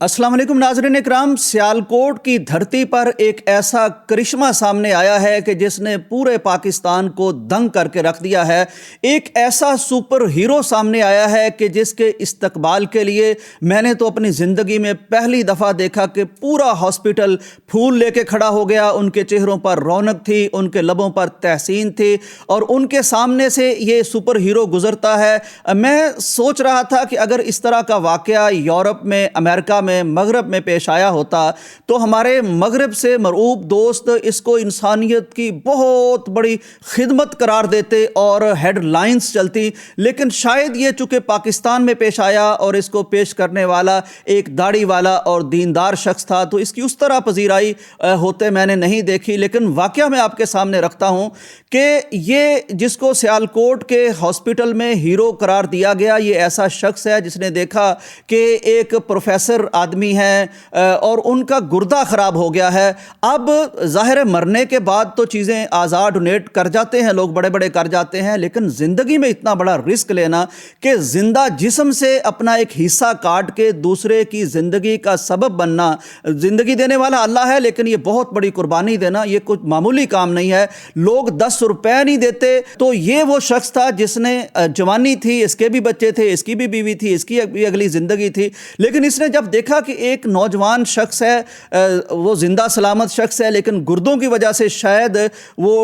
अस्सलाम वालेकुम नाज़रीन इकराम। सियालकोट की धरती पर एक ऐसा करिश्मा सामने आया है कि जिसने पूरे पाकिस्तान को दंग करके रख दिया है। एक ऐसा सुपर हीरो सामने आया है कि जिसके इस्तकबाल के लिए मैंने तो अपनी ज़िंदगी में पहली दफ़ा देखा कि पूरा हॉस्पिटल फूल लेके खड़ा हो गया। उनके चेहरों पर रौनक थी, उनके लबों पर तहसीन थी और उनके सामने से ये सुपर हीरो गुजरता है। मैं सोच रहा था कि अगर इस तरह का वाक़या यूरोप में, अमेरिका में, मगरब में पेश आया होता तो हमारे मगरब से मरऊब दोस्त इसको इंसानियत की बहुत बड़ी खिदमत करार देते और हेडलाइंस चलती। लेकिन शायद ये चूँकि पाकिस्तान में पेश आया और इसको पेश करने वाला एक दाढ़ी वाला और दीनदार शख्स था तो इसकी उस तरह पजीराई होते मैंने नहीं देखी। लेकिन वाक़या मैं आपके सामने रखता हूँ कि ये जिसको सियालकोट के हॉस्पिटल में हीरो करार दिया गया, ये ऐसा शख्स है जिसने देखा कि एक प्रोफेसर आदमी है और उनका गुर्दा ख़राब हो गया है। अब ज़ाहिर मरने के बाद तो चीज़ें आज़ाद डोनेट कर जाते हैं लोग, बड़े बड़े कर जाते हैं, लेकिन ज़िंदगी में इतना बड़ा रिस्क लेना कि ज़िंदा जिस्म से अपना एक हिस्सा काट के दूसरे की ज़िंदगी का सबब बनना। ज़िंदगी देने वाला अल्लाह है, लेकिन ये बहुत बड़ी कुर्बानी देना ये कुछ मामूली काम नहीं है। लोग 10 रुपए नहीं देते। तो ये वो शख्स था जिसने जवानी थी, इसके भी बच्चे थे, इसकी भी बीवी थी, इसकी भी अगली ज़िंदगी थी, लेकिन इसने जब देखा कि एक नौजवान शख्स है, वो जिंदा सलामत शख्स है, लेकिन गुर्दों की वजह से शायद वो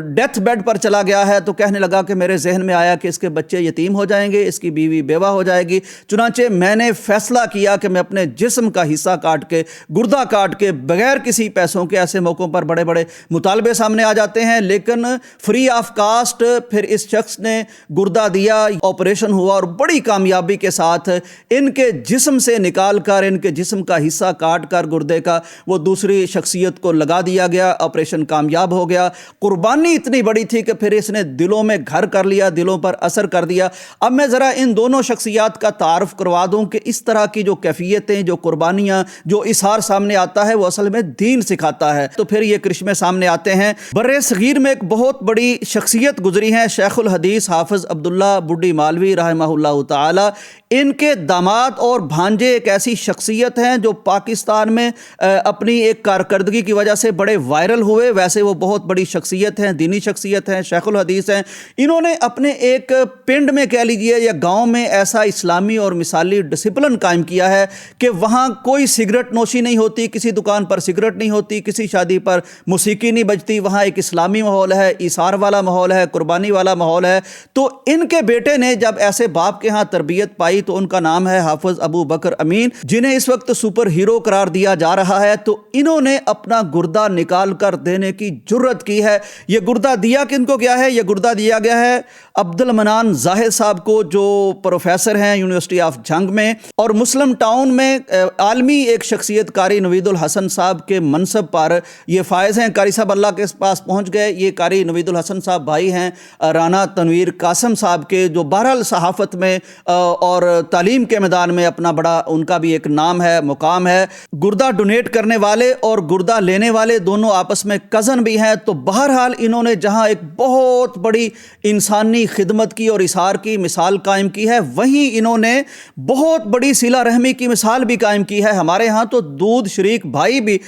डेथ बेड पर चला गया है, तो कहने लगा कि मेरे जहन में आया कि इसके बच्चे यतीम हो जाएंगे, इसकी बीवी बेवा हो जाएगी। चुनांचे मैंने फैसला किया कि मैं अपने जिस्म का हिस्सा काट के, गुर्दा काट के, बगैर किसी पैसों के, ऐसे मौक़ों पर बड़े बड़े मुतालबे सामने आ जाते हैं, लेकिन फ्री ऑफ कास्ट फिर इस शख्स ने गुर्दा दिया, ऑपरेशन हुआ और बड़ी कामयाबी के साथ इनके जिस्म से निकाल कर, इनके जिस्म का हिस्सा काट कर गुर्दे का वो दूसरी शख्सियत को लगा दिया गया। ऑपरेशन कामयाब हो गया। कुर्बानी इतनी बड़ी थी कि फिर इसने दिलों में घर कर लिया, दिलों पर असर कर दिया। अब मैं ज़रा इन दोनों शख्सियात का तारुफ करवा दूं कि इस तरह की जो कैफियतें, जो कुर्बानियाँ, जो इशार सामने आता है वो असल में दीन सिखाता है। तो फिर ये करिश्मे सामने आते हैं। बर्रे सगीर में एक बहुत बड़ी शख्सियत गुजरी है, शेखुल हदीस हाफिज़ अब्दुल्ला बुड्ढी मालवी रहमहुल्लाह ताला। इनके दामाद और भांजे एक ऐसी शख्सियत हैं जो पाकिस्तान में अपनी एक कारकर्दगी की वजह से बड़े वायरल हुए। वैसे वो बहुत बड़ी शख्सियत हैं, दीनी शख्सियत हैं, शेखुल हदीस हैं। इन्होंने अपने एक पिंड में कह लीजिए या गांव में ऐसा इस्लामी और मिसाली डिसिप्लिन कायम किया है कि वहाँ कोई सिगरेट नोशी नहीं होती, किसी दुकान पर सिगरेट नहीं होती, किसी शादी पर मौसीकी नहीं बजती। वहाँ एक इस्लामी माहौल है, इसार वाला माहौल है, कुर्बानी वाला माहौल है। तो इनके बेटे ने जब ऐसे बाप के यहाँ तरबियत पाई तो उनका नाम है हाफिज अबू बकर अमीन, जिन्हें इस वक्त सुपर हीरो करार दिया जा रहा है। तो इन्होंने अपना गुर्दा निकाल कर देने की जुर्रत की है। यह गुर्दा दिया किनको गया है? यह गुर्दा दिया गया है अब्दुल मनान जाहिद साहब को, जो प्रोफेसर हैं यूनिवर्सिटी ऑफ जंग में, और मुस्लिम टाउन में आलमी एक शख्सियत कारी नवीदुल हसन साहब के मनसब पर ये फायज हैं। कारी साहब अल्लाह के पास पहुँच गए। ये कारी नवीदुल हसन साहब भाई हैं राना तनवीर कासम साहब के, जो बहरहाल सहाफ़त में और तालीम के मैदान में अपना बड़ा उनका भी एक नाम है, मुकाम है। गुर्दा डोनेट करने वाले और गुर्दा लेने वाले दोनों आपस में कज़न भी हैं। तो बहरहाल इन्होंने जहां एक बहुत बड़ी इंसानी खिदमत की और इसार की मिसाल कायम की है, वहीं इन्होंने बहुत बड़ी सिला रहमी की मिसाल भी कायम की है। हमारे यहाँ तो दूध शरीक भाई भी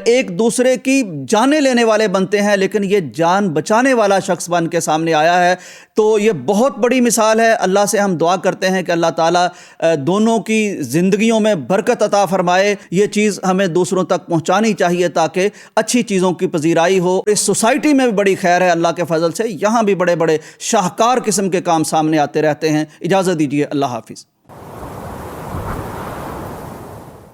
एक दूसरे की जानें लेने वाले बनते हैं, लेकिन ये जान बचाने वाला शख्स बन के सामने आया है। तो ये बहुत बड़ी मिसाल है। अल्लाह से हम दुआ करते हैं कि अल्लाह ताला दोनों की ज़िंदगियों में बरकत अता फरमाए। ये चीज़ हमें दूसरों तक पहुँचानी चाहिए ताकि अच्छी चीज़ों की पजीराई हो। इस सोसाइटी में भी बड़ी खैर है अल्लाह के फजल से, यहाँ भी बड़े बड़े शाहकार किस्म के काम सामने आते रहते हैं। इजाज़त दीजिए, अल्लाह हाफिज़।